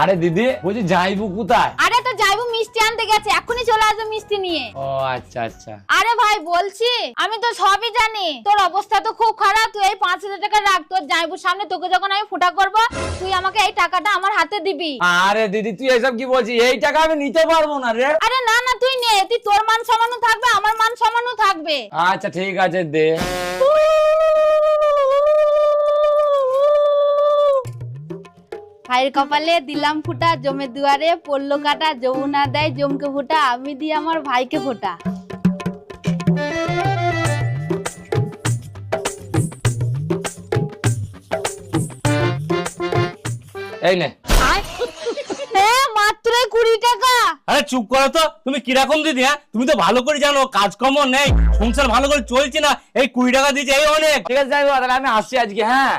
আরে দিদি বলছি যাইবু কোথায়? আরে তো যাইবো মিষ্টি আনতে গেছে, এখনই চলে আসবে মিষ্টি নিয়ে। ও আচ্ছা আচ্ছা। আরে ভাই বলছি আমি তো সবই জানি, তোর অবস্থা তো খুব খারাপ, তুই এই 5,000 টাকা রাখ, তোর যাইবুর সামনে তোকে যখন আমি ফুটা করব তুই আমাকে এই টাকাটা আমার হাতে দিবি। আরে দিদি তুই এসব কি বলছিস? এই টাকা আমি নিতে পারবো না রে। আরে না না তুই নে, তুই তোর মান সম্মানও থাকবে আমার মান সম্মানও থাকবে। আচ্ছা ঠিক আছে দে। ভাইয়ের কপালে দিলাম ফুটা, জমে দুয়ারে পড়লো কাটা, যমুনা দেয় জমকে ফুটা, আমি দিই আমার ভাইকে ফোটা। এই নে। হ্যাঁ মাত্র 20 টাকা। আরে চুপ করো তো, তুমি কিরকম দিদি? হ্যাঁ তুমি তো ভালো করে জানো কাজকর্ম নেই, সংসার ভালো করে চলছে না, এই 20 টাকা দিয়েছে এই অনেক। ঠিক আছে যাইবো, তাহলে আমি আসছি আজকে। হ্যাঁ